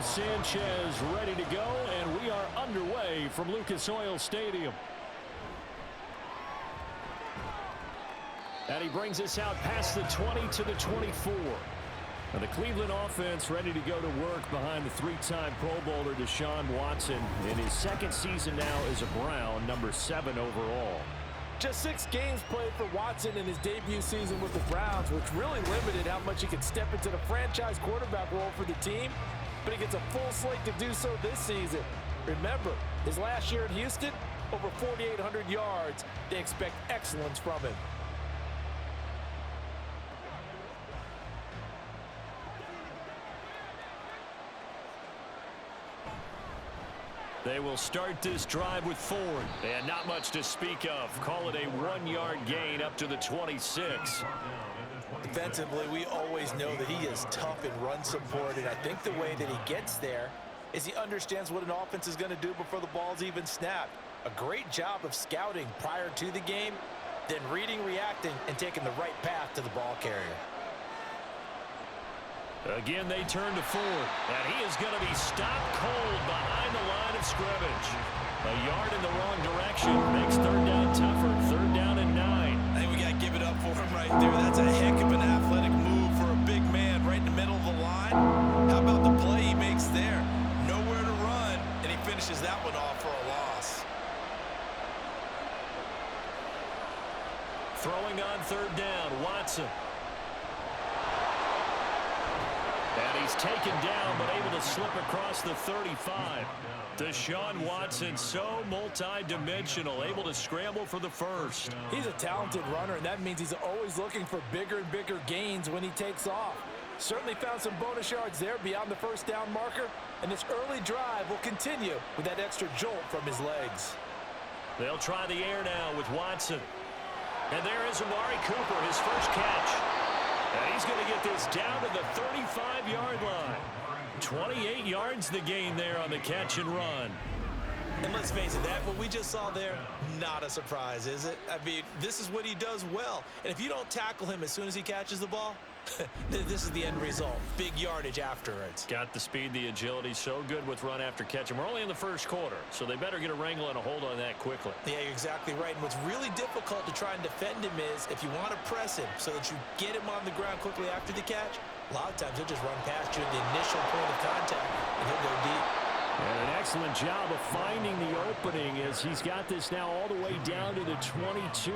Sanchez ready to go, and we are underway from Lucas Oil Stadium. And he brings us out past the 20 to the 24. And the Cleveland offense ready to go to work behind the three-time Pro Bowler Deshaun Watson in his second season now as a Brown, number 7 overall. Just 6 games played for Watson in his debut season with the Browns, which really limited how much he could step into the franchise quarterback role for the team. But he gets a full slate to do so this season. Remember, his last year in Houston, over 4,800 yards. They expect excellence from him. They will start this drive with Ford. And not much to speak of. Call it a 1-yard gain up to the 26. Defensively, we always know that he is tough in run support, and I think the way that he gets there is he understands what an offense is going to do before the ball's even snapped. A great job of scouting prior to the game, then reading, reacting, and taking the right path to the ball carrier. Again, they turn to Ford, and he is going to be stopped cold behind the line of scrimmage. A yard in the wrong direction makes third down tougher. Third down and 9. I think we got to give it up for him right there. That's a heck of an athletic move for a big man right in the middle of the line. How about the play he makes there? Nowhere to run, and he finishes that one off for a loss. Throwing on third down, Watson. And he's taken down, but able to slip across the 35. Deshaun Watson, so multi-dimensional, able to scramble for the first. He's a talented runner, and that means he's always looking for bigger and bigger gains when he takes off. Certainly found some bonus yards there beyond the first down marker, and this early drive will continue with that extra jolt from his legs. They'll try the air now with Watson. And there is Amari Cooper, his first catch. And he's going to get this down to the 35-yard line. 28 yards the gain there on the catch and run. And let's face it, that what we just saw there, not a surprise, is it? I mean, this is what he does well. And if you don't tackle him as soon as he catches the ball, this is the end result. Big yardage afterwards. Got the speed, the agility, so good with run after catch. And we're only in the first quarter, so they better get a wrangle and a hold on that quickly. Yeah, you're exactly right. And what's really difficult to try and defend him is if you want to press him so that you get him on the ground quickly after the catch, a lot of times he'll just run past you at the initial point of contact, and he'll go deep. And an excellent job of finding the opening as he's got this now all the way down to the 22.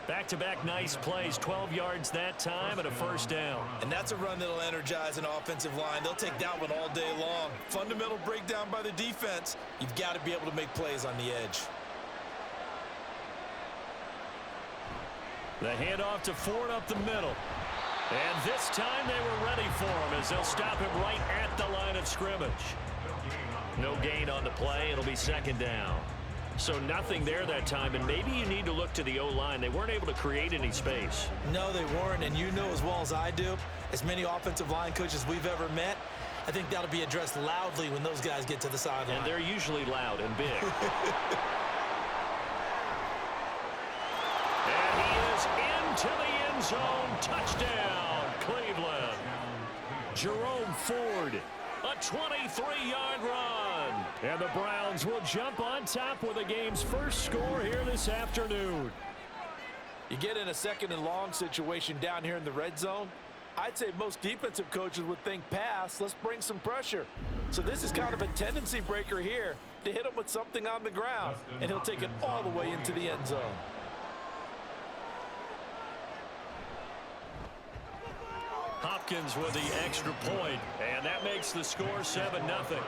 Back-to-back nice plays, 12 yards that time and a first down. And that's a run that'll energize an offensive line. They'll take that one all day long. Fundamental breakdown by the defense. You've got to be able to make plays on the edge. The handoff to Ford up the middle. And this time they were ready for him as they'll stop him right at the line of scrimmage. No gain on the play. It'll be second down. So nothing there that time, and maybe you need to look to the O-line. They weren't able to create any space. No, they weren't, and you know as well as I do, as many offensive line coaches we've ever met, I think that'll be addressed loudly when those guys get to the sideline. And they're usually loud and big. And he is into the end zone. Touchdown, Cleveland. Jerome Ford. A 23-yard run. And the Browns will jump on top with the game's first score here this afternoon. You get in a second and long situation down here in the red zone, I'd say most defensive coaches would think pass, let's bring some pressure. So this is kind of a tendency breaker here to hit him with something on the ground, and he'll take it all the way into the end zone. Hopkins with the extra point, and that makes the score 7-0.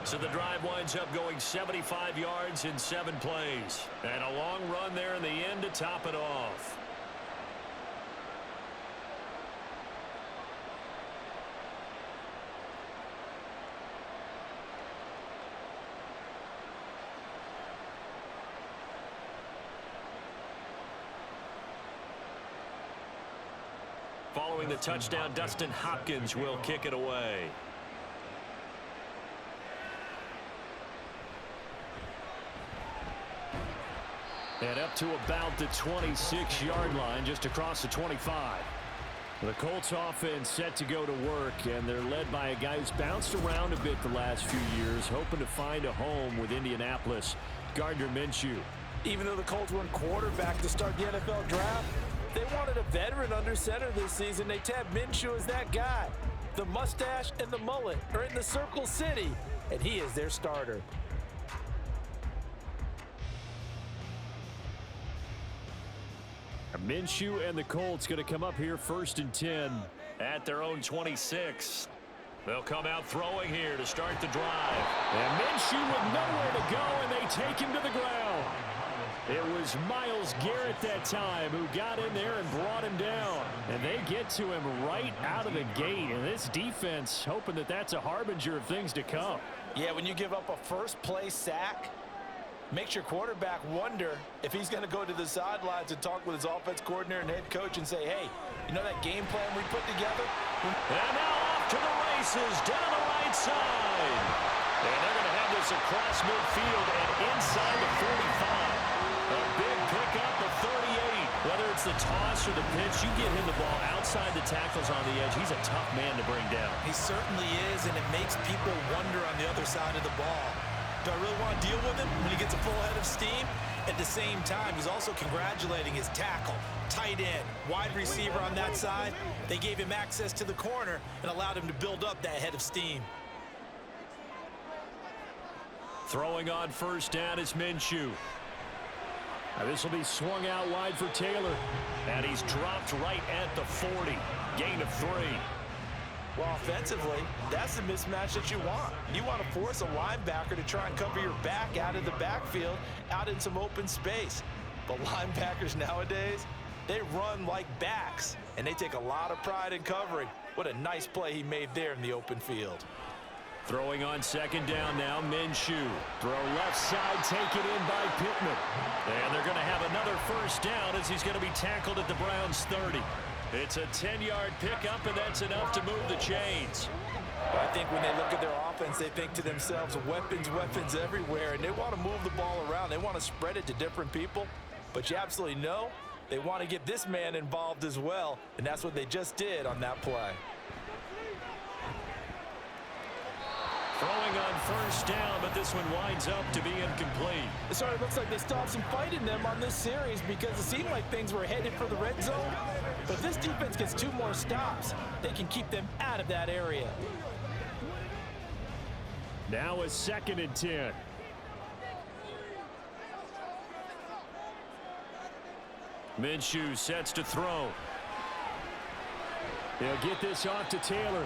So the drive winds up going 75 yards in 7 plays. And a long run there in the end to top it off. Following the touchdown, Dustin Hopkins will kick it away. And up to about the 26-yard line, just across the 25. The Colts offense set to go to work, and they're led by a guy who's bounced around a bit the last few years, hoping to find a home with Indianapolis, Gardner Minshew. Even though the Colts went quarterback to start the NFL draft, they wanted a veteran under center this season. They tabbed Minshew as that guy. The mustache and the mullet are in the Circle City, and he is their starter. Minshew and the Colts going to come up here 1st and 10 at their own 26. They'll come out throwing here to start the drive. And Minshew with nowhere to go, and they take him to the ground. It was Myles Garrett that time who got in there and brought him down. And they get to him right out of the gate. And this defense hoping that that's a harbinger of things to come. Yeah, when you give up a first-place sack, makes your quarterback wonder if he's going to go to the sidelines and talk with his offense coordinator and head coach and say, hey, you know that game plan we put together? And now off to the races down the right side. And they're going to have this across midfield and inside the 45. A big pickup of 38. Whether it's the toss or the pitch, you get him the ball outside the tackles on the edge. He's a tough man to bring down. He certainly is, and it makes people wonder on the other side of the ball. Do I really want to deal with him when he gets a full head of steam? At the same time, he's also congratulating his tackle, tight end, wide receiver on that side. They gave him access to the corner and allowed him to build up that head of steam. Throwing on 1st down is Minshew. Now this will be swung out wide for Taylor. And he's dropped right at the 40. Gain of 3. Well, offensively, that's the mismatch that you want. You want to force a linebacker to try and cover your back out of the backfield, out in some open space. But linebackers nowadays, they run like backs, and they take a lot of pride in covering. What a nice play he made there in the open field. Throwing on 2nd down now, Minshew. Throw left side, taken in by Pittman. And they're going to have another 1st down as he's going to be tackled at the Browns' 30. It's a 10-yard pickup, and that's enough to move the chains. I think when they look at their offense, they think to themselves, weapons, weapons everywhere, and they want to move the ball around. They want to spread it to different people, but you absolutely know they want to get this man involved as well, and that's what they just did on that play. Throwing on 1st down, but this one winds up to be incomplete. It sort of looks like they still have some fight in them on this series because it seemed like things were headed for the red zone. But if this defense gets 2 more stops, they can keep them out of that area. Now a 2nd and 10. Minshew sets to throw. They'll get this off to Taylor.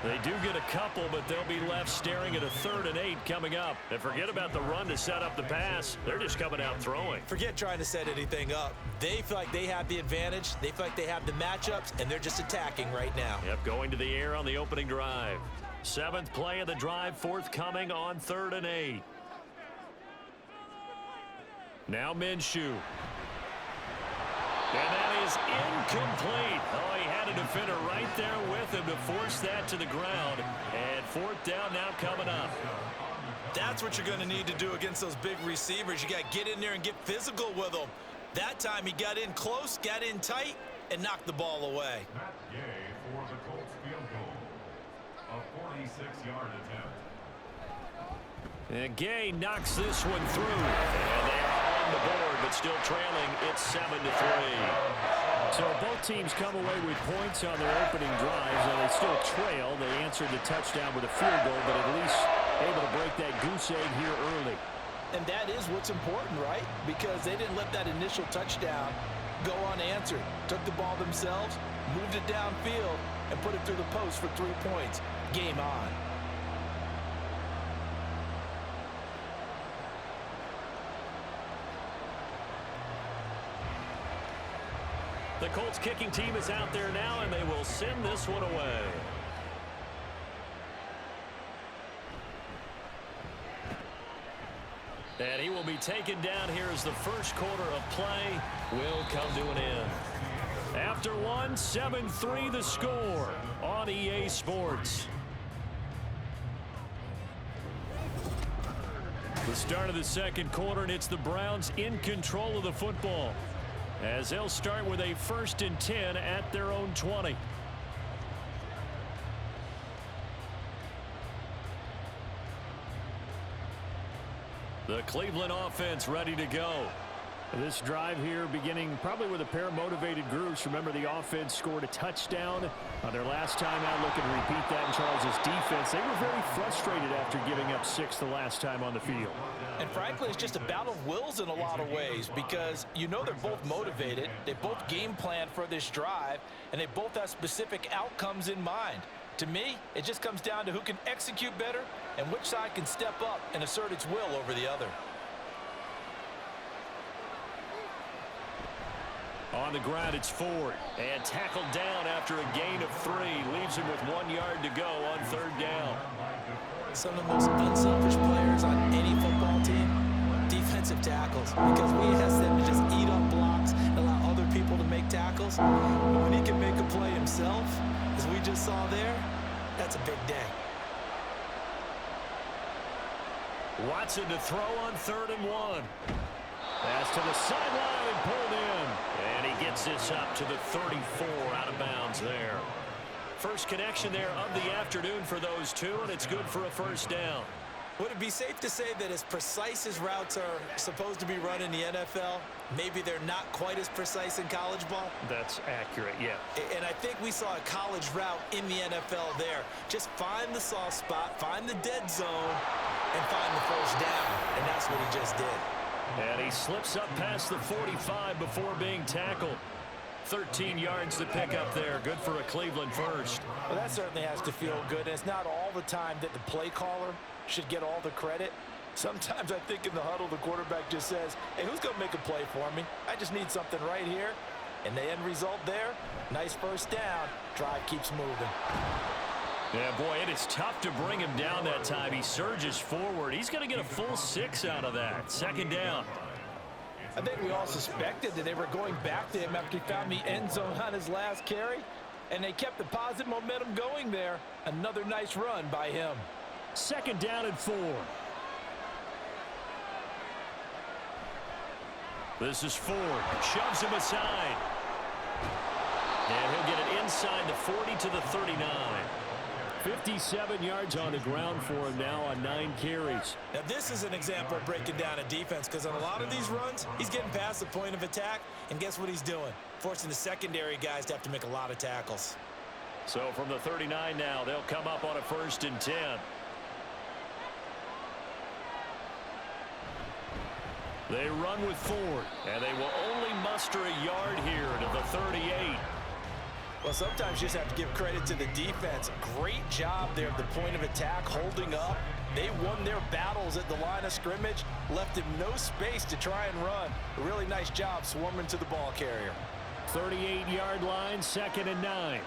They do get a couple, but they'll be left staring at a 3rd and 8 coming up. And forget about the run to set up the pass. They're just coming out throwing. Forget trying to set anything up. They feel like they have the advantage. They feel like they have the matchups, and they're just attacking right now. Yep, going to the air on the opening drive. 7th play of the drive, forthcoming on 3rd and 8. Now Minshew. And that is incomplete. Oh, he had a defender right there with him to force that to the ground. And 4th down now coming up. That's what you're going to need to do against those big receivers. You got to get in there and get physical with them. That time he got in close, got in tight, and knocked the ball away. Matt Gay for the Colts field goal. A 46-yard attempt. And Gay knocks this one through. And they are on the board, but still trailing. It's 7-3. So both teams come away with points on their opening drives, and they still trail. They answered the touchdown with a field goal, but at least able to break that goose egg here early. And that is what's important, right? Because they didn't let that initial touchdown go unanswered. Took the ball themselves, moved it downfield, and put it through the post for 3 points. Game on. The Colts kicking team is out there now, and they will send this one away. And he will be taken down here as the first quarter of play will come to an end. After one, 7-3 the score on EA Sports. The start of the second quarter, and it's the Browns in control of the football. as they'll start with a 1st and 10 at their own 20. The Cleveland offense ready to go. This drive here beginning probably with a pair of motivated groups. Remember, the offense scored a touchdown on their last time out. Looking to repeat that in Charles' defense. They were very frustrated after giving up 6 the last time on the field. And frankly, it's just a battle of wills in a lot of ways because you know they're both motivated. They both game plan for this drive, and they both have specific outcomes in mind. To me, it just comes down to who can execute better and which side can step up and assert its will over the other. On the ground, it's Ford. And tackled down after a gain of 3. Leaves him with 1 yard to go on 3rd down. Some of the most unselfish players on any football team, defensive tackles. Because we ask them to just eat up blocks and allow other people to make tackles. But when he can make a play himself, as we just saw there, that's a big day. Watson to throw on 3rd and 1. Pass to the sideline and pulled in. And he gets this up to the 34 out of bounds there. First connection there of the afternoon for those two, and it's good for a 1st down. Would it be safe to say that as precise as routes are supposed to be run in the NFL, maybe they're not quite as precise in college ball? That's accurate, yeah. And I think we saw a college route in the NFL there. Just find the soft spot, find the dead zone, and find the 1st down. And that's what he just did. And he slips up past the 45 before being tackled. 13 yards to pick up there. Good for a Cleveland 1st. Well, that certainly has to feel good. And it's not all the time that the play caller should get all the credit. Sometimes I think in the huddle, the quarterback just says, hey, who's going to make a play for me? I just need something right here. And the end result there, nice 1st down. Drive keeps moving. Yeah, boy, it is tough to bring him down that time. He surges forward. He's going to get a full 6 out of that. 2nd down. I think we all suspected that they were going back to him after he found the end zone on his last carry. And they kept the positive momentum going there. Another nice run by him. 2nd down and 4. This is Ford. Shoves him aside. And he'll get it inside the 40 to the 39. 57 yards on the ground for him now on 9 carries. Now this is an example of breaking down a defense because on a lot of these runs, he's getting past the point of attack, and guess what he's doing? Forcing the secondary guys to have to make a lot of tackles. So from the 39 now, they'll come up on a 1st and 10. They run with Ford, and they will only muster a yard here to the 38. Well, sometimes you just have to give credit to the defense. Great job there at the point of attack, holding up. They won their battles at the line of scrimmage, left him no space to try and run. A really nice job swarming to the ball carrier. 38-yard line, 2nd and 9.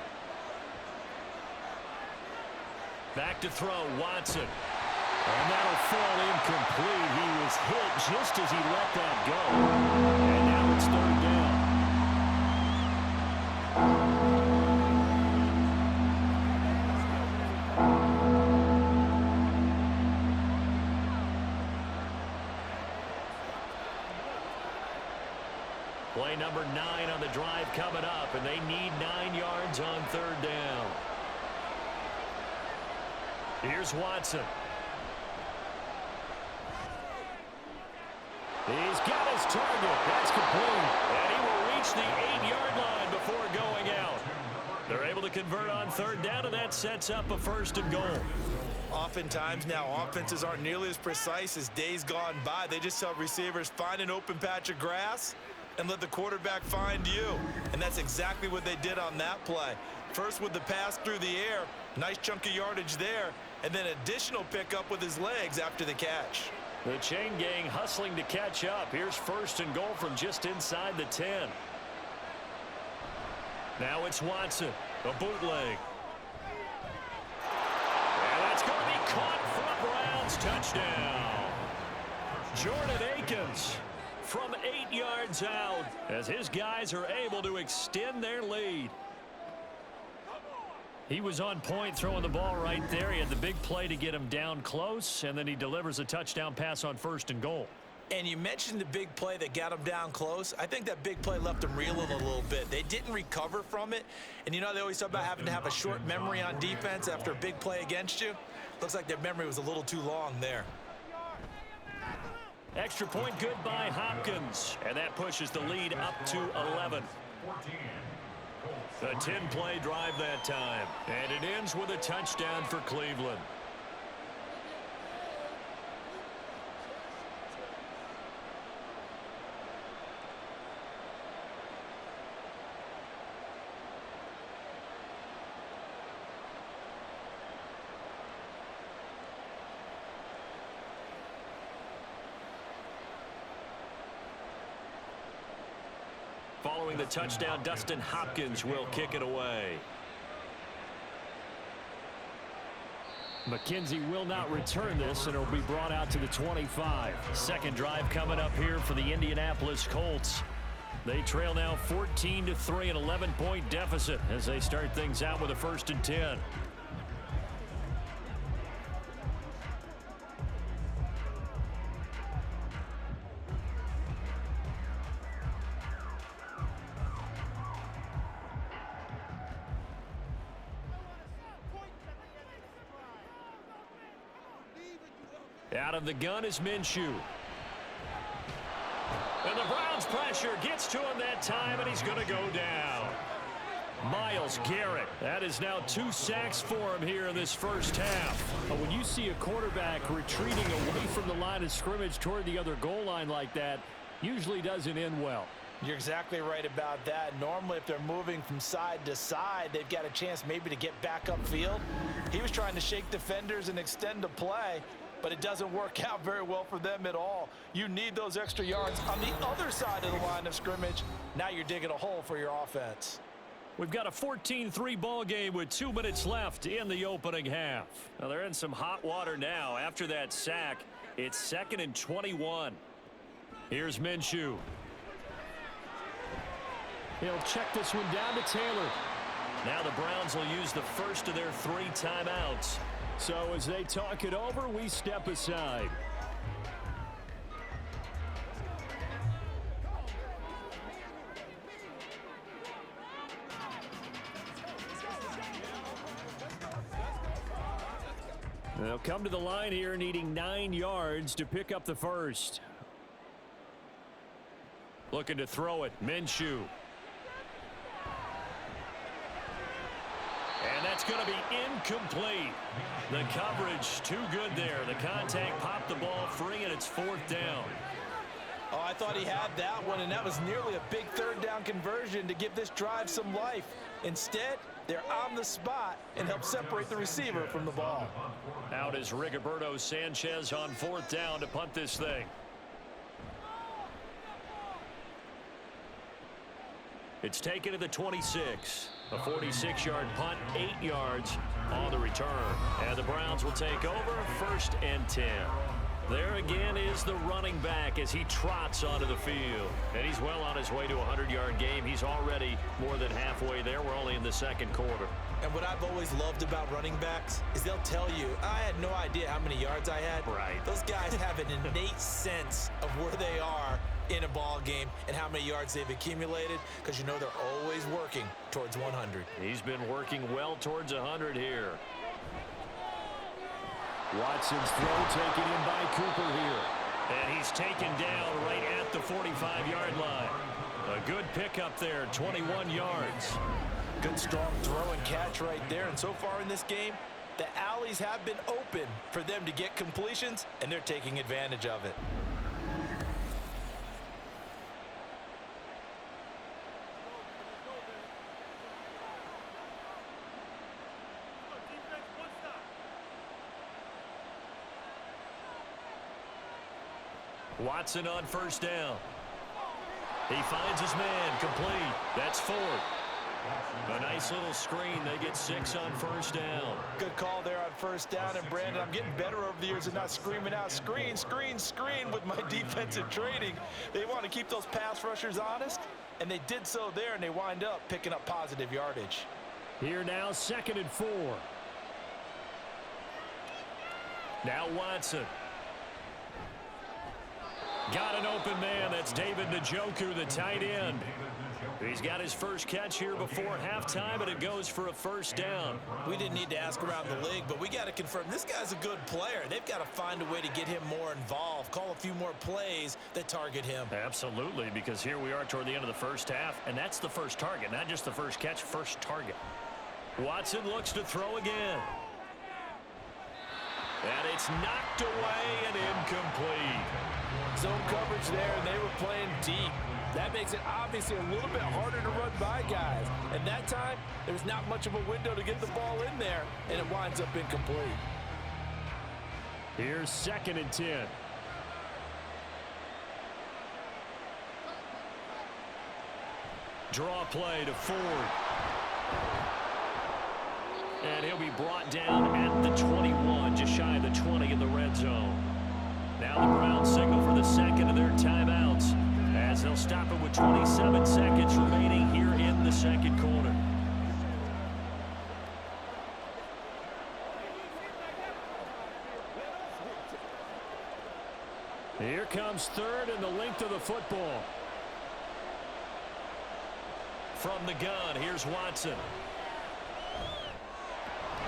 Back to throw, Watson. And that'll fall incomplete. He was hit just as he let that go. And now it's 3rd down. Play number 9 on the drive coming up, and they need 9 yards on 3rd down. Here's Watson. He's got his target. That's complete. And he will reach the 8-yard line before going out. They're able to convert on 3rd down, and that sets up a 1st and goal. Oftentimes now, offenses aren't nearly as precise as days gone by. They just tell receivers, find an open patch of grass and let the quarterback find you. And that's exactly what they did on that play. First with the pass through the air, nice chunk of yardage there, and then additional pickup with his legs after the catch. The chain gang hustling to catch up. Here's 1st and goal from just inside the 10. Now it's Watson, a bootleg. And that's going to be caught for Browns touchdown. Jordan Akins from 8 yards out as his guys are able to extend their lead. He was on point throwing the ball right there. He had the big play to get him down close, and then he delivers a touchdown pass on 1st and goal. And you mentioned the big play that got them down close. I think that big play left them reeling a little bit. They didn't recover from it. And you know, they always talk about having to have a short memory on defense after a big play against you. Looks like their memory was a little too long there. Extra point good by Hopkins. And that pushes the lead up to 11. A 10-play drive that time. And it ends with a touchdown for Cleveland. Following the touchdown, Dustin Hopkins will kick it away. McKenzie will not return this, and it'll be brought out to the 25. Second drive coming up here for the Indianapolis Colts. They trail now 14-3, an 11-point deficit as they start things out with a 1st and 10. Out of the gun is Minshew. And the Browns pressure gets to him that time, and he's going to go down. Myles Garrett. That is now 2 sacks for him here in this first half. When you see a quarterback retreating away from the line of scrimmage toward the other goal line like that, usually doesn't end well. You're exactly right about that. Normally, if they're moving from side to side, they've got a chance maybe to get back upfield. He was trying to shake defenders and extend the play, but it doesn't work out very well for them at all. You need those extra yards on the other side of the line of scrimmage. Now you're digging a hole for your offense. We've got a 14-3 ball game with 2 minutes left in the opening half. Now they're in some hot water now. After that sack, it's 2nd and 21. Here's Minshew. He'll check this one down to Taylor. Now the Browns will use the first of their 3 timeouts. So as they talk it over, we step aside. They'll come to the line here needing 9 yards to pick up the first. Looking to throw it, Minshew. And that's going to be incomplete. The coverage too good there. The contact popped the ball free, and it's 4th down. Oh, I thought he had that one, and that was nearly a big 3rd down conversion to give this drive some life. Instead, they're on the spot and help separate the receiver from the ball. Out is Rigoberto Sanchez on 4th down to punt this thing. It's taken to the 26. A 46-yard punt, 8 yards on the return. And the Browns will take over, 1st and 10. There again is the running back as he trots onto the field. And he's well on his way to a 100-yard game. He's already more than halfway there. We're only in the 2nd quarter. And what I've always loved about running backs is they'll tell you, I had no idea how many yards I had. Right. Those guys have an innate sense of where they are in a ball game and how many yards they've accumulated, because you know they're always working towards 100. He's been working well towards 100 here. Watson's throw taken in by Cooper here. And he's taken down right at the 45-yard line. A good pickup there, 21 yards. Good strong throw and catch right there. And so far in this game, the alleys have been open for them to get completions, and they're taking advantage of it. Watson on 1st down. He finds his man, complete. That's 4. A nice little screen. They get 6 on 1st down. Good call there on 1st down. And Brandon, I'm getting better over the years of not screaming out screen, screen, screen with my defensive training. They want to keep those pass rushers honest, and they did so there, and they wind up picking up positive yardage. Here now, 2nd and 4. Now Watson. Got an open man. That's David Njoku, the tight end. He's got his first catch here before halftime, and it goes for a first down. We didn't need to ask around the league, but we got to confirm this guy's a good player. They've got to find a way to get him more involved, call a few more plays that target him. Absolutely, because here we are toward the end of the first half, and that's the first target, not just the first catch, first target. Watson looks to throw again. And it's knocked away and incomplete. Zone coverage there, and they were playing deep. That makes it obviously a little bit harder to run by guys. And that time, there's not much of a window to get the ball in there, and it winds up incomplete. Here's 2nd and 10. Draw play to Ford. And he'll be brought down at the 21, just shy of the 20 in the red zone. Now the Browns signal for the second of their timeouts, as they'll stop it with 27 seconds remaining here in the second quarter. Here comes 3rd and the length of the football. From the gun, here's Watson.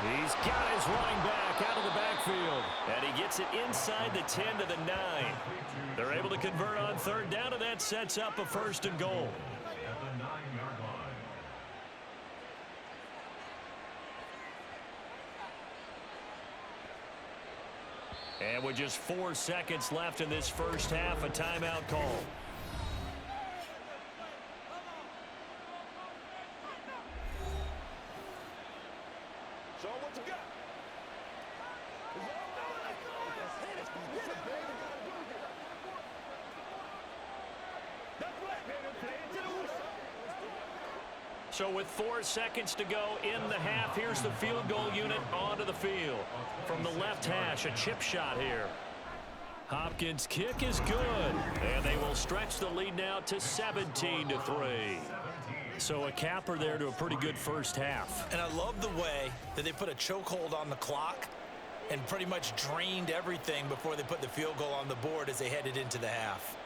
He's got his running back out of the backfield. And he gets it inside the 10 to the 9. They're able to convert on 3rd down, and that sets up a 1st and goal. At the 9-yard line. And with just 4 seconds left in this first half, a timeout call. So with 4 seconds to go in the half, here's the field goal unit onto the field. From the left hash, a chip shot here. Hopkins' kick is good, and they will stretch the lead now to 17-3. So a capper there to a pretty good first half. And I love the way that they put a chokehold on the clock and pretty much drained everything before they put the field goal on the board as they headed into the half.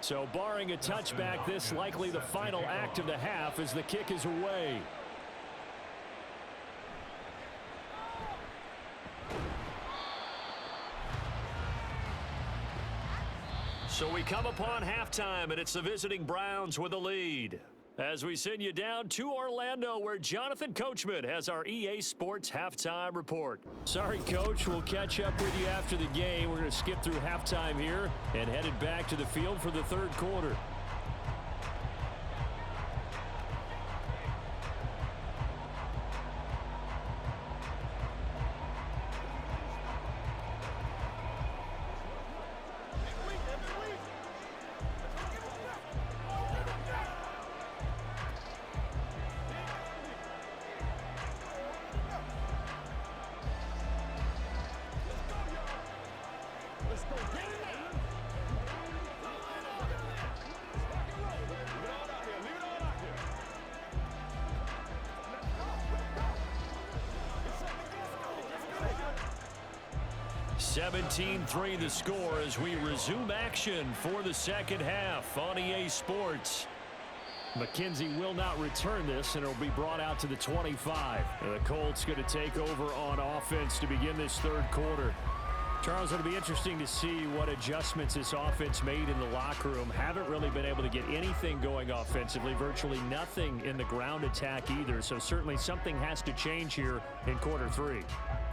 So barring a touchback, this likely the final act of the half as the kick is away. So we come upon halftime, and it's the visiting Browns with a lead. As we send you down to Orlando, where Jonathan Coachman has our EA Sports Halftime Report. Sorry, Coach. We'll catch up with you after the game. We're going to skip through halftime here and headed back to the field for the 3rd quarter. Let's go get it. 17-3 the score as we resume action for the second half on EA Sports. McKenzie will not return this, and it'll be brought out to the 25. And the Colts going to take over on offense to begin this third quarter. Charles, it'll be interesting to see what adjustments this offense made in the locker room. Haven't really been able to get anything going offensively, virtually nothing in the ground attack either. So certainly something has to change here in quarter three.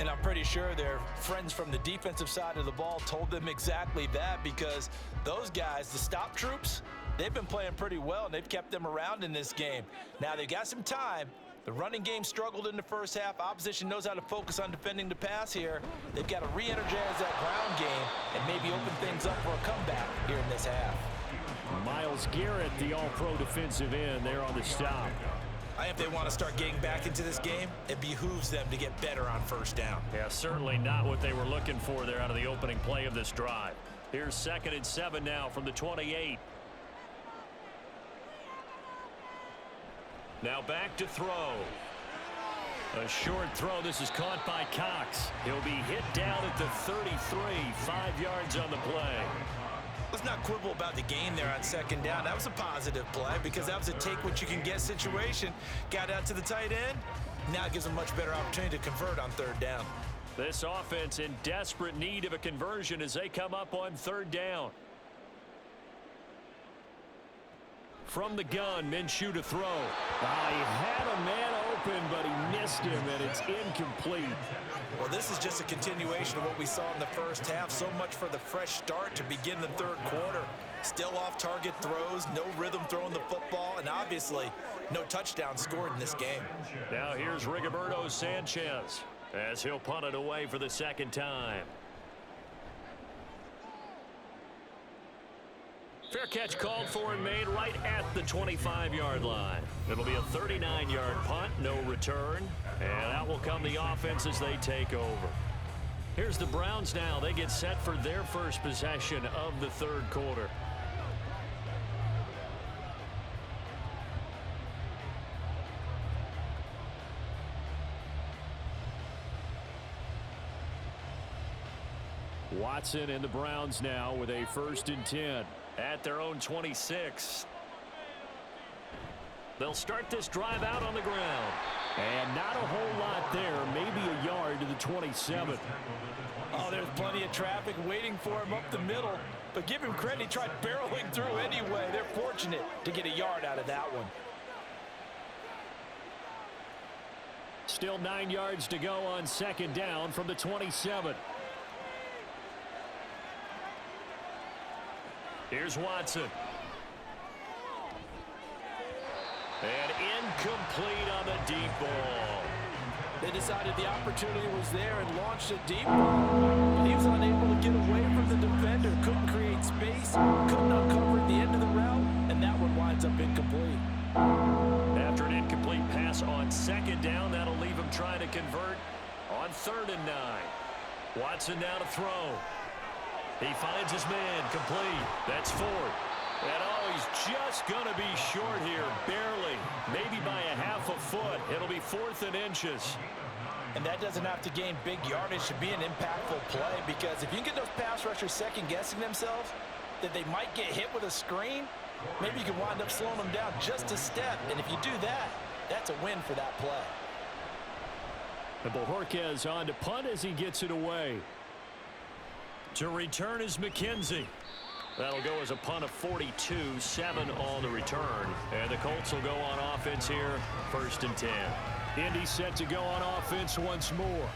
And I'm pretty sure their friends from the defensive side of the ball told them exactly that, because those guys, the stop troops, they've been playing pretty well, and they've kept them around in this game. Now, they've got some time. The running game struggled in the first half. Opposition knows how to focus on defending the pass here. They've got to re-energize that ground game and maybe open things up for a comeback here in this half. Myles Garrett, the all-pro defensive end, there on the stop. If they want to start getting back into this game, it behooves them to get better on first down. Yeah, certainly not what they were looking for there out of the opening play of this drive. Here's 2nd and 7 now from the 28. Now back to throw. A short throw. This is caught by Cox. He'll be hit down at the 33, 5 yards on the play. Let's not quibble about the gain there on 2nd down. That was a positive play because that was a take-what-you-can-get situation. Got out to the tight end. Now it gives them much better opportunity to convert on 3rd down. This offense in desperate need of a conversion as they come up on 3rd down. From the gun, Minshew to throw. He had a man open, but he missed him, and it's incomplete. Well, this is just a continuation of what we saw in the first half. So much for the fresh start to begin the 3rd quarter. Still off-target throws, no rhythm throwing the football, and obviously no touchdown scored in this game. Now here's Rigoberto Sanchez as he'll punt it away for the 2nd time. Fair catch called for and made right at the 25-yard line. It'll be a 39-yard punt, no return. And out will come the offense as they take over. Here's the Browns now. They get set for their first possession of the 3rd quarter. Watson and the Browns now with a 1st and 10 at their own 26. They'll start this drive out on the ground. And not a whole lot there, maybe a yard to the 27. Oh, there's plenty of traffic waiting for him up the middle. But give him credit, he tried barreling through anyway. They're fortunate to get a yard out of that one. Still 9 yards to go on 2nd down from the 27. Here's Watson. And incomplete on the deep ball. They decided the opportunity was there and launched a deep ball. He was unable to get away from the defender. Couldn't create space. Couldn't uncover at the end of the route. And that one winds up incomplete. After an incomplete pass on 2nd down, that'll leave him trying to convert on 3rd and 9. Watson now to throw. He finds his man, complete. That's 4th. And he's just going to be short here, barely, maybe by a half a foot. It'll be 4th and inches. And that doesn't have to gain big yardage to be an impactful play, because if you can get those pass rushers second-guessing themselves, that they might get hit with a screen, maybe you can wind up slowing them down just a step. And if you do that, that's a win for that play. And Bojorquez on to punt as he gets it away. To return is McKenzie. That'll go as a punt of 42, 7 on the return. And the Colts will go on offense here, 1st and 10. Indy set to go on offense once more.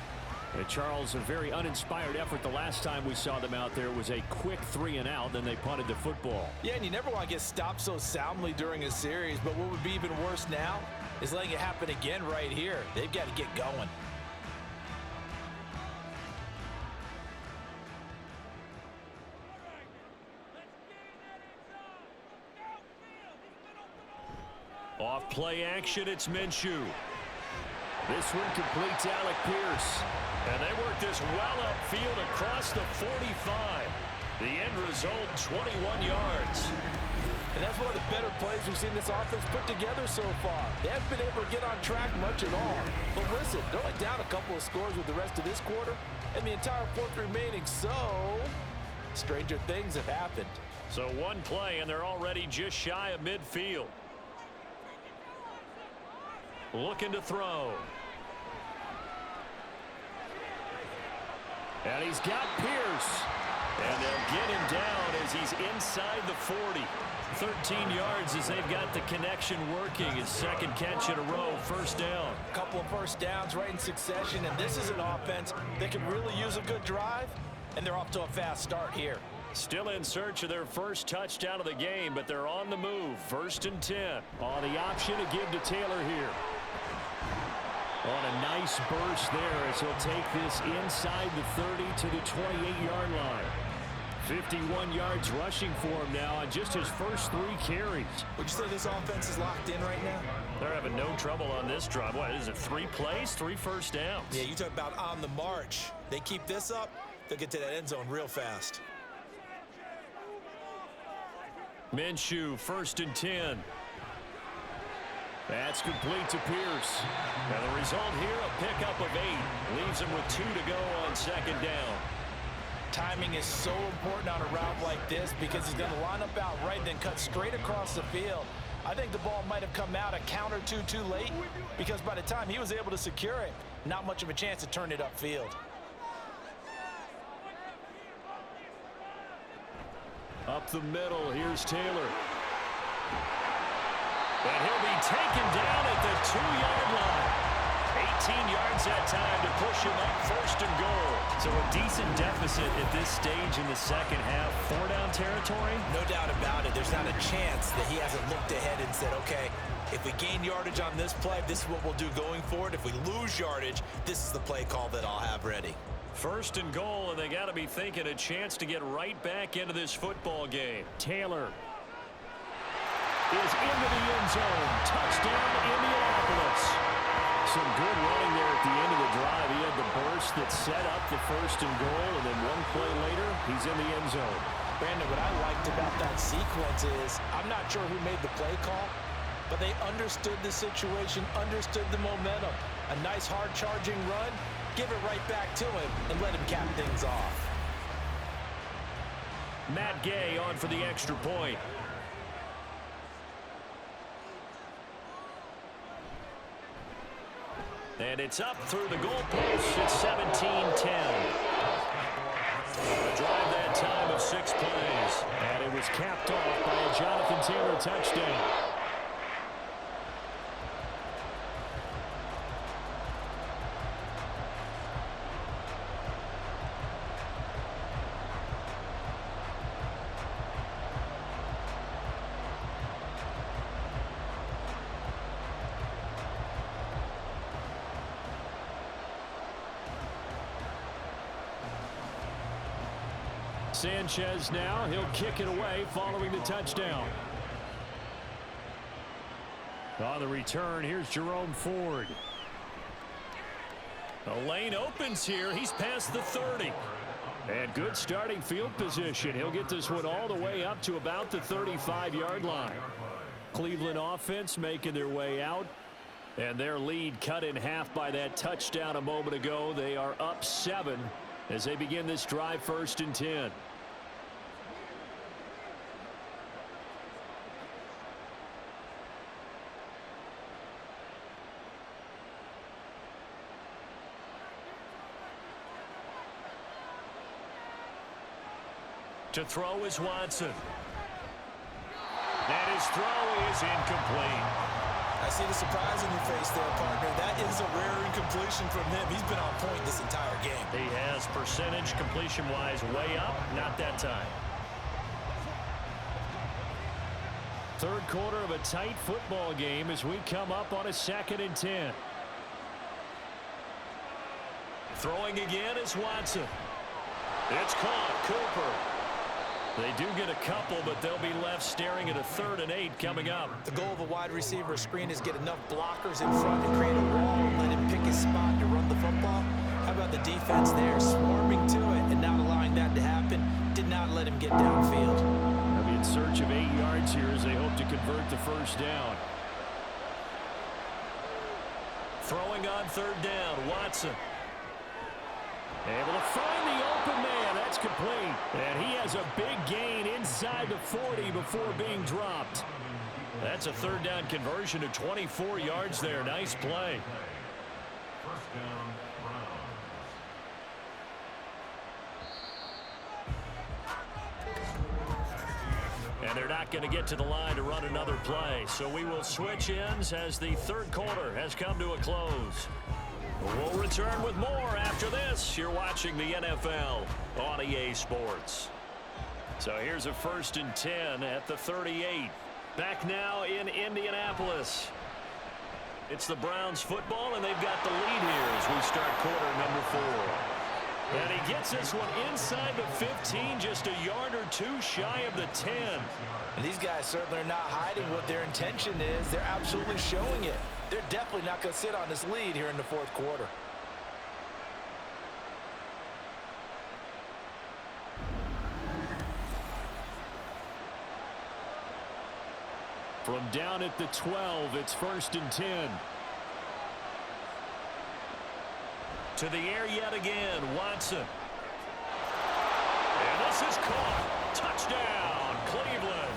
And Charles, a very uninspired effort the last time we saw them out there. Was a quick 3 and out, then they punted the football. Yeah, and you never want to get stopped so soundly during a series, but what would be even worse now is letting it happen again right here. They've got to get going. Off play action, it's Minshew. This one completes Alec Pierce. And they work this well upfield across the 45. The end result, 21 yards. And that's one of the better plays we've seen this offense put together so far. They haven't been able to get on track much at all. But listen, they're only down a couple of scores with the rest of this quarter, and the entire 4th remaining, so stranger things have happened. So one play, and they're already just shy of midfield. Looking to throw. And he's got Pierce. And they'll get him down as he's inside the 40. 13 yards as they've got the connection working. His 2nd catch in a row, 1st down. A couple of 1st downs right in succession, and this is an offense that can really use a good drive, and they're off to a fast start here. Still in search of their first touchdown of the game, but they're on the move. 1st and 10. On the option to give to Taylor here. On a nice burst there as he'll take this inside the 30 to the 28-yard line. 51 yards rushing for him now on just his first 3 carries. Would you say this offense is locked in right now? They're having no trouble on this drive. What is it, 3 plays, 3 first downs? Yeah, you talk about on the march. They keep this up, they'll get to that end zone real fast. Minshew, 1st and 10. That's complete to Pierce. And the result here, a pickup of 8. Leaves him with 2 to go on 2nd down. Timing is so important on a route like this because he's going to line up out right, then cut straight across the field. I think the ball might have come out a count or two too late because by the time he was able to secure it, not much of a chance to turn it upfield. Up the middle, here's Taylor. And he'll be taken down at the 2-yard line. 18 yards that time to push him up 1st and goal. So a decent deficit at this stage in the second half. 4-down territory? No doubt about it. There's not a chance that he hasn't looked ahead and said, okay, if we gain yardage on this play, this is what we'll do going forward. If we lose yardage, this is the play call that I'll have ready. 1st and goal, and they got to be thinking a chance to get right back into this football game. Taylor is into the end zone. Touchdown, Indianapolis. Some good running there at the end of the drive. He had the burst that set up the 1st and goal, and then 1 play later, he's in the end zone. Brandon, what I liked about that sequence is I'm not sure who made the play call, but they understood the situation, understood the momentum. A nice hard-charging run. Give it right back to him and let him cap things off. Matt Gay on for the extra point. And it's up through the goalpost. It's 17-10. A drive that time of 6 plays. And it was capped off by a Jonathan Taylor touchdown. Sanchez now, he'll kick it away following the touchdown. On the return, here's Jerome Ford. The lane opens here. He's past the 30. And good starting field position. He'll get this one all the way up to about the 35-yard line. Cleveland offense making their way out. And their lead cut in half by that touchdown a moment ago. They are up 7 as they begin this drive 1st and 10. To throw is Watson. And his throw is incomplete. I see the surprise in your face there, partner. That is a rare incompletion from him. He's been on point this entire game. He has percentage completion-wise way up. Not that time. 3rd quarter of a tight football game as we come up on a 2nd and 10. Throwing again is Watson. It's caught. Cooper. They do get a couple, but they'll be left staring at a 3rd and 8 coming up. The goal of a wide receiver screen is get enough blockers in front to create a wall and let him pick his spot to run the football. How about the defense there, swarming to it and not allowing that to happen? Did not let him get downfield. They'll be in search of 8 yards here as they hope to convert the 1st down. Throwing on 3rd down, Watson. Able to find the open man. That's complete. And he has a big gain inside the 40 before being dropped. That's a 3rd down conversion to 24 yards there. Nice play. 1st down, Browns. And they're not going to get to the line to run another play. So we will switch ends as the 3rd quarter has come to a close. We'll return with more after this. You're watching the NFL on EA Sports. So here's a 1st and 10 at the 38. Back now in Indianapolis. It's the Browns football, and they've got the lead here as we start quarter number 4. And he gets this one inside the 15, just a yard or two shy of the 10. And these guys certainly are not hiding what their intention is. They're absolutely showing it. They're definitely not going to sit on this lead here in the fourth quarter. From down at the 12, it's 1st and 10. To the air yet again, Watson. And this is caught. Touchdown, Cleveland.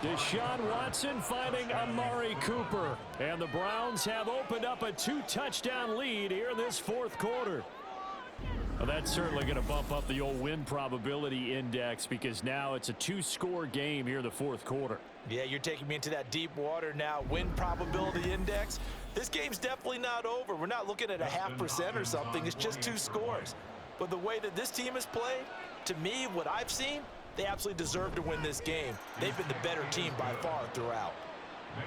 Deshaun Watson finding Amari Cooper. And the Browns have opened up a 2-touchdown lead here in this fourth quarter. Well, that's certainly going to bump up the old win probability index because now it's a 2-score game here in the fourth quarter. Yeah, you're taking me into that deep water now. Win probability index. This game's definitely not over. We're not looking at a 0.5% or something. It's just 2 scores. But the way that this team has played, to me, what I've seen, they absolutely deserve to win this game. They've been the better team by far throughout.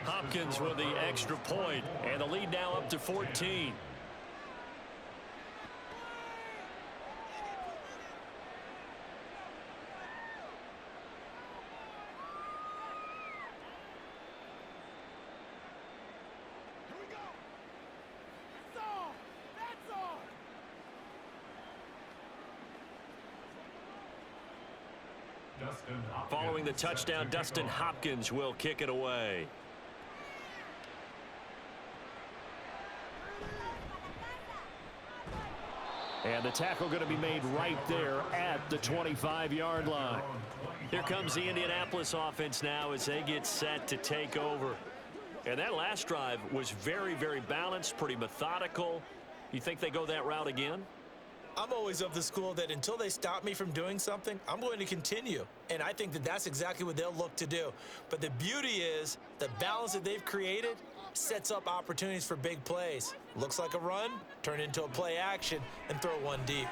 Hopkins with the extra point, and the lead now up to 14. Following the touchdown, Dustin Hopkins will kick it away. And the tackle going to be made right there at the 25-yard line. Here comes the Indianapolis offense now as they get set to take over. And that last drive was very, very balanced, pretty methodical. You think they go that route again? I'm always of the school that until they stop me from doing something, I'm going to continue. And I think that that's exactly what they'll look to do. But the beauty is the balance that they've created sets up opportunities for big plays. Looks like a run, turn into a play action, and throw one deep.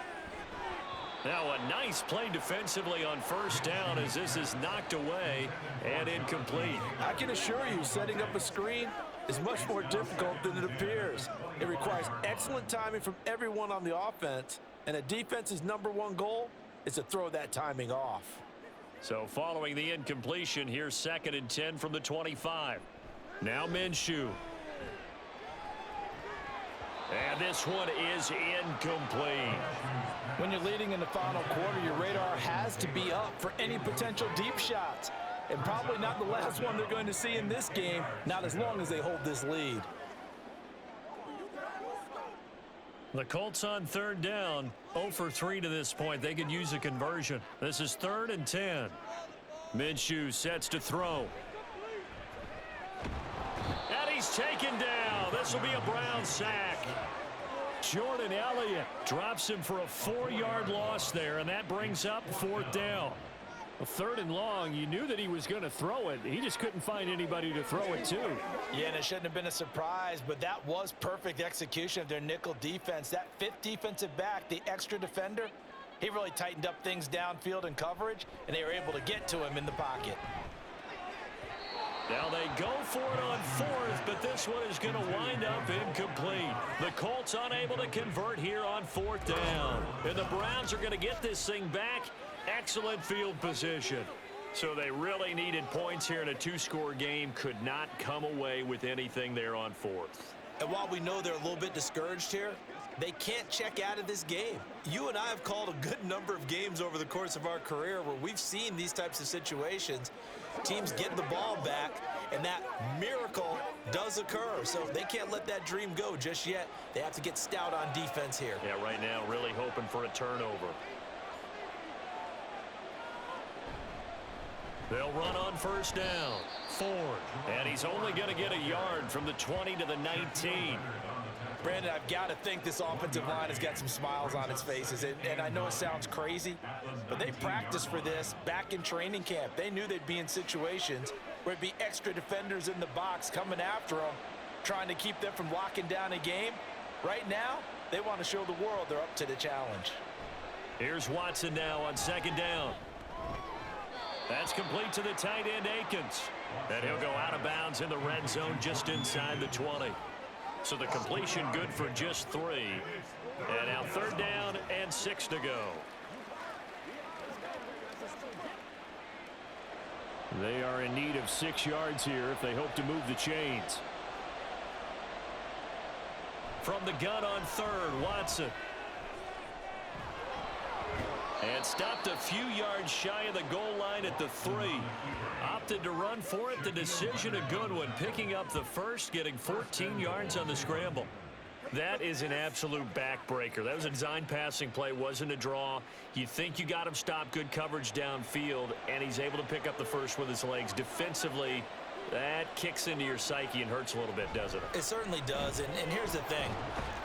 Now a nice play defensively on first down as this is knocked away and incomplete. I can assure you, setting up a screen is much more difficult than it appears. It requires excellent timing from everyone on the offense, and a defense's #1 goal is to throw that timing off. So following the incompletion, here's 2nd and 10 from the 25. Now Minshew. And this one is incomplete. When you're leading in the final quarter, your radar has to be up for any potential deep shots. And probably not the last one they're going to see in this game, not as long as they hold this lead. The Colts on 3rd down, 0 for 3 to this point. They could use a conversion. This is 3rd and 10. Minshew sets to throw. And he's taken down. This will be a Brown sack. Jordan Elliott drops him for a 4-yard loss there, and that brings up 4th down. A 3rd and long, you knew that he was going to throw it. He just couldn't find anybody to throw it to. Yeah, and it shouldn't have been a surprise, but that was perfect execution of their nickel defense. That 5th defensive back, the extra defender, he really tightened up things downfield in coverage, and they were able to get to him in the pocket. Now they go for it on 4th, but this one is going to wind up incomplete. The Colts unable to convert here on 4th down. And the Browns are going to get this thing back. Excellent field position. So they really needed points here in a 2-score game. Could not come away with anything there on 4th. And while we know they're a little bit discouraged here, they can't check out of this game. You and I have called a good number of games over the course of our career where we've seen these types of situations. Teams get the ball back, and that miracle does occur. So they can't let that dream go just yet. They have to get stout on defense here. Yeah, right now really hoping for a turnover. They'll run on 1st down. Ford. And he's only going to get a yard from the 20 to the 19. Brandon, I've got to think this offensive line has got some smiles on its faces. And I know it sounds crazy, but they practiced for this back in training camp. They knew they'd be in situations where it'd be extra defenders in the box coming after them, trying to keep them from locking down a game. Right now, they want to show the world they're up to the challenge. Here's Watson now on 2nd down. That's complete to the tight end, Akins. And he'll go out of bounds in the red zone just inside the 20. So the completion good for just 3. And now 3rd down and 6 to go. They are in need of 6 yards here if they hope to move the chains. From the gun on 3rd, Watson. And stopped a few yards shy of the goal line at the 3. Opted to run for it. The decision a good one. Picking up the first, getting 14 yards on the scramble. That is an absolute backbreaker. That was a design passing play. Wasn't a draw. You think you got him stopped. Good coverage downfield. And he's able to pick up the first with his legs. Defensively, that kicks into your psyche and hurts a little bit, doesn't it? It certainly does. And here's the thing.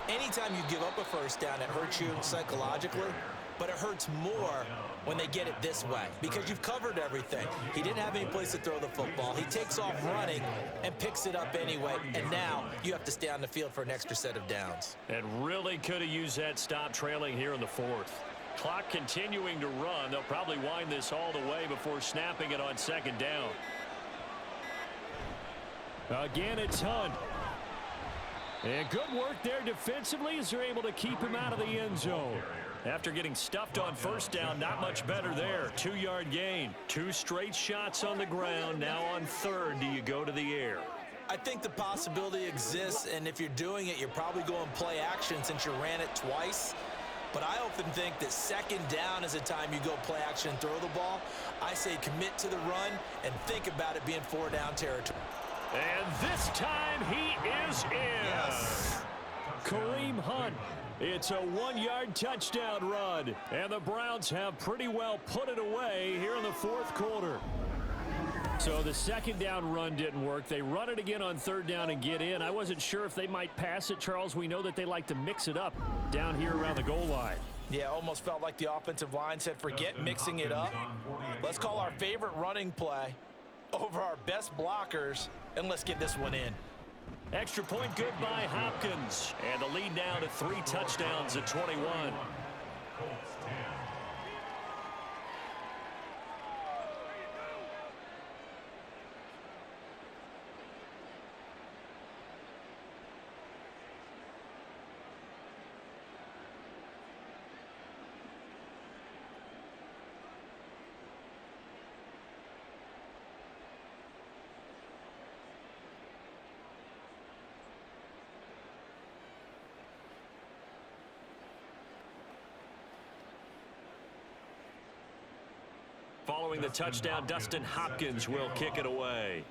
Anytime you give up a first down, it hurts you psychologically. But it hurts more when they get it this way because you've covered everything. He didn't have any place to throw the football. He takes off running and picks it up anyway. And now you have to stay on the field for an extra set of downs. And really could have used that stop trailing here in the 4th. Clock continuing to run. They'll probably wind this all the way before snapping it on 2nd down. Again, it's Hunt. And good work there defensively as they're able to keep him out of the end zone. After getting stuffed on 1st down, not much better there. 2-yard gain. 2 straight shots on the ground. Now on 3rd, do you go to the air? I think the possibility exists, and if you're doing it, you're probably going play action since you ran it twice. But I often think that 2nd down is a time you go play action and throw the ball. I say commit to the run and think about it being 4-down territory. And this time he is in. Yes. Kareem Hunt. It's a 1-yard touchdown run. And the Browns have pretty well put it away here in the 4th quarter. So the 2nd down run didn't work. They run it again on 3rd down and get in. I wasn't sure if they might pass it, Charles. We know that they like to mix it up down here around the goal line. Yeah, almost felt like the offensive line said, forget mixing it up. Let's call our favorite running play over our best blockers, and let's get this one in. Extra point good by Hopkins. And the lead now to 3 touchdowns at 21. Colts 10. Following the touchdown, Dustin Hopkins will kick it away.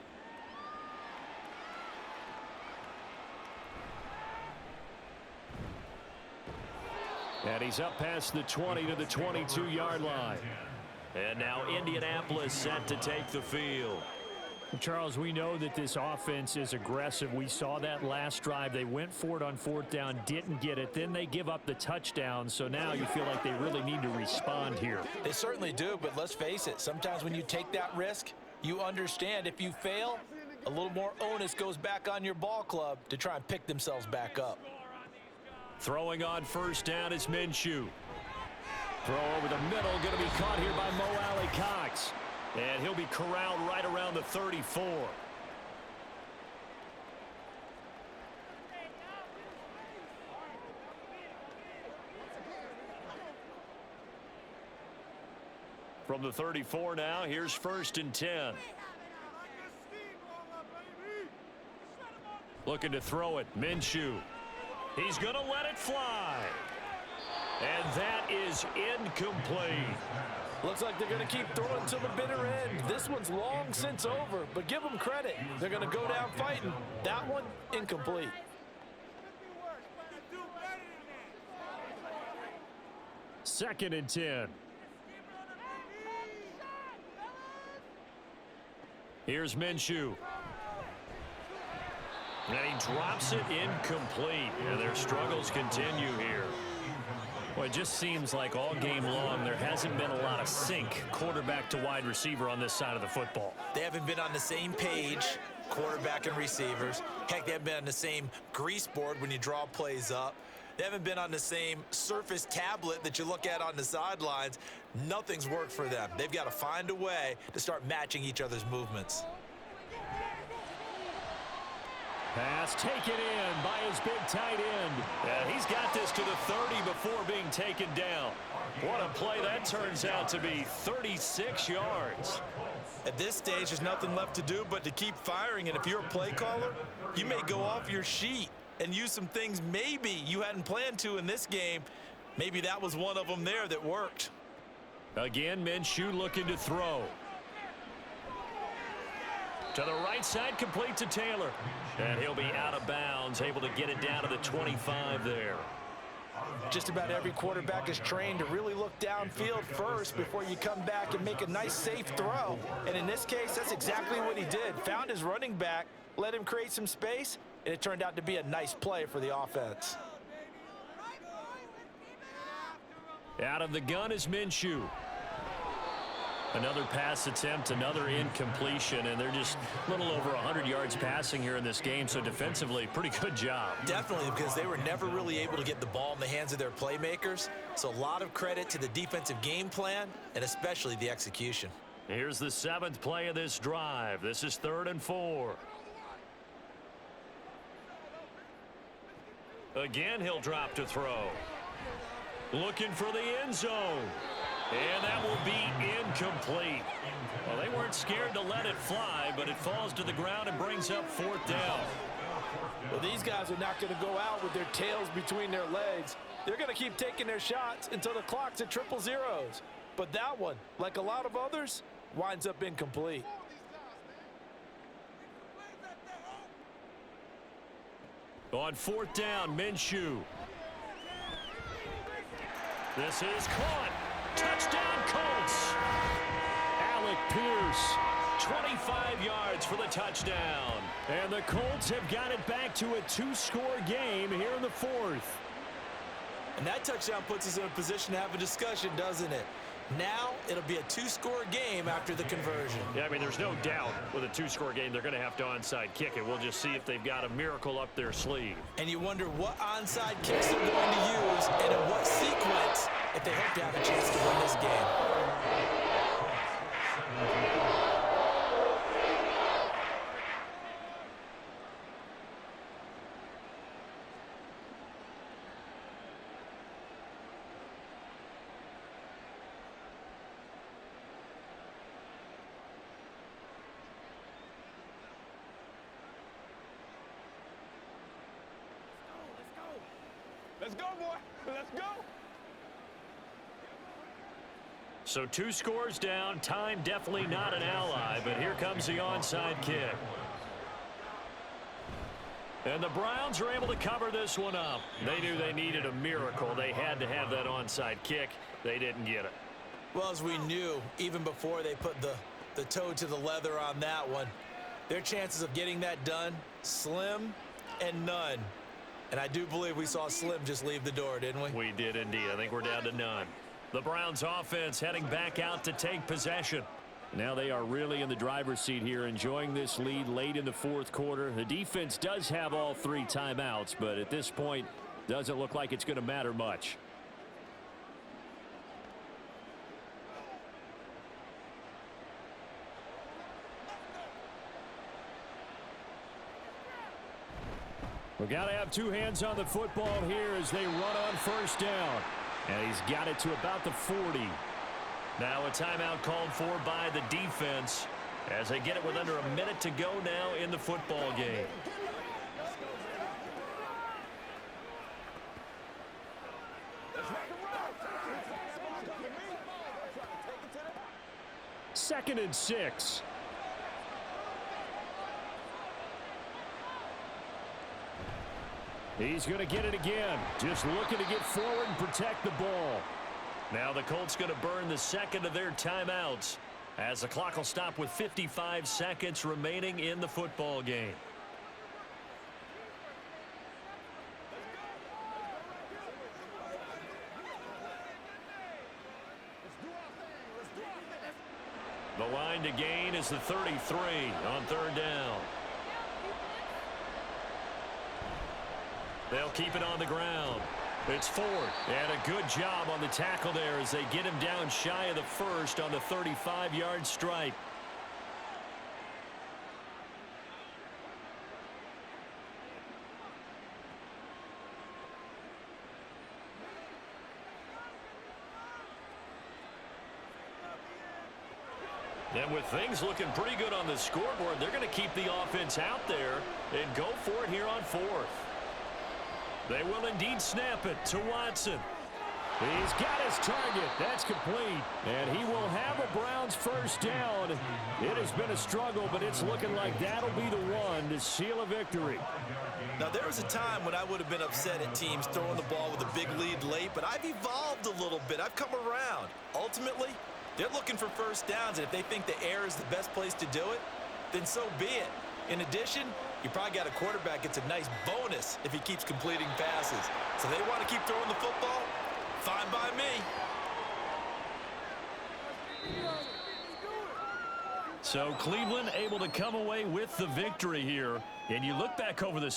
And he's up past the 20 to the 22-yard line. And now Indianapolis set to take the field. Charles, we know that this offense is aggressive. We saw that last drive. They went for it on 4th down, didn't get it. Then they give up the touchdown. So now you feel like they really need to respond here. They certainly do, but let's face it. Sometimes when you take that risk, you understand if you fail, a little more onus goes back on your ball club to try and pick themselves back up. Throwing on 1st down is Minshew. Throw over the middle, going to be caught here by Mo Alley Cox. And he'll be corralled right around the 34. From the 34 now, here's 1st and 10. Looking to throw it, Minshew. He's going to let it fly. And that is incomplete. Looks like they're going to keep throwing until the bitter end. This one's long since over, but give them credit. They're going to go down fighting. That one, incomplete. Second and 10. Here's Minshew. And he drops it incomplete. And their struggles continue here. Well, it just seems like all game long there hasn't been a lot of sync quarterback to wide receiver on this side of the football. They haven't been on the same page, quarterback and receivers. Heck, they haven't been on the same grease board when you draw plays up. They haven't been on the same surface tablet that you look at on the sidelines. Nothing's worked for them. They've got to find a way to start matching each other's movements. Pass taken in by his big tight end. And he's got this to the 30 before being taken down. What a play that turns out to be, 36 yards. At this stage, there's nothing left to do but to keep firing. And if you're a play caller, you may go off your sheet and use some things maybe you hadn't planned to in this game. Maybe that was one of them there that worked. Again, Minshew looking to throw. To the right side, complete to Taylor. And he'll be out of bounds, able to get it down to the 25 there. Just about every quarterback is trained to really look downfield first before you come back and make a nice, safe throw. And in this case, that's exactly what he did. Found his running back, let him create some space, and it turned out to be a nice play for the offense. Out of the gun is Minshew. Another pass attempt, another incompletion, and they're just a little over 100 yards passing here in this game, so defensively, pretty good job. Definitely, because they were never really able to get the ball in the hands of their playmakers, so a lot of credit to the defensive game plan and especially the execution. Here's the 7th play of this drive. This is 3rd and 4. Again, he'll drop to throw. Looking for the end zone. And that will be incomplete. Well, they weren't scared to let it fly, but it falls to the ground and brings up 4th down. Well, these guys are not going to go out with their tails between their legs. They're going to keep taking their shots until the clock's at 000. But that one, like a lot of others, winds up incomplete. On 4th down, Minshew. This is caught. Touchdown, Colts. Alec Pierce, 25 yards for the touchdown. And the Colts have got it back to a 2-score game here in the 4th. And that touchdown puts us in a position to have a discussion, doesn't it? Now it'll be a 2-score game after the conversion. Yeah, I mean, there's no doubt with a 2-score game, they're going to have to onside kick it. We'll just see if they've got a miracle up their sleeve. And you wonder what onside kicks they're going to use and in what sequence if they hope to have a chance to win this game. Let's go, boy. Let's go. So 2 scores down. Time definitely not an ally, but here comes the onside kick. And the Browns are able to cover this one up. They knew they needed a miracle. They had to have that onside kick. They didn't get it. Well, as we knew, even before they put the toe to the leather on that one, their chances of getting that done, slim and none. And I do believe we saw Slim just leave the door, didn't we? We did indeed. I think we're down to none. The Browns offense heading back out to take possession. Now they are really in the driver's seat here, enjoying this lead late in the 4th quarter. The defense does have all 3 timeouts, but at this point, doesn't look like it's going to matter much. We've got to have 2 hands on the football here as they run on 1st down. And he's got it to about the 40. Now a timeout called for by the defense as they get it with under a minute to go now in the football game. Second and 6. He's going to get it again. Just looking to get forward and protect the ball. Now the Colts going to burn the 2nd of their timeouts as the clock will stop with 55 seconds remaining in the football game. The line to gain is the 33 on 3rd down. They'll keep it on the ground. It's Ford, and a good job on the tackle there as they get him down shy of the 1st on the 35-yard strike. And with things looking pretty good on the scoreboard, they're going to keep the offense out there and go for it here on fourth. They will indeed snap it to Watson. He's got his target. That's complete. And he will have a Browns first down. It has been a struggle, but it's looking like that'll be the one to seal a victory. Now, there was a time when I would have been upset at teams throwing the ball with a big lead late, but I've evolved a little bit. I've come around. Ultimately, they're looking for first downs, and if they think the air is the best place to do it, then so be it. In addition, you probably got a quarterback gets a nice bonus if he keeps completing passes. So they want to keep throwing the football? Fine by me. So Cleveland able to come away with the victory here. And you look back over the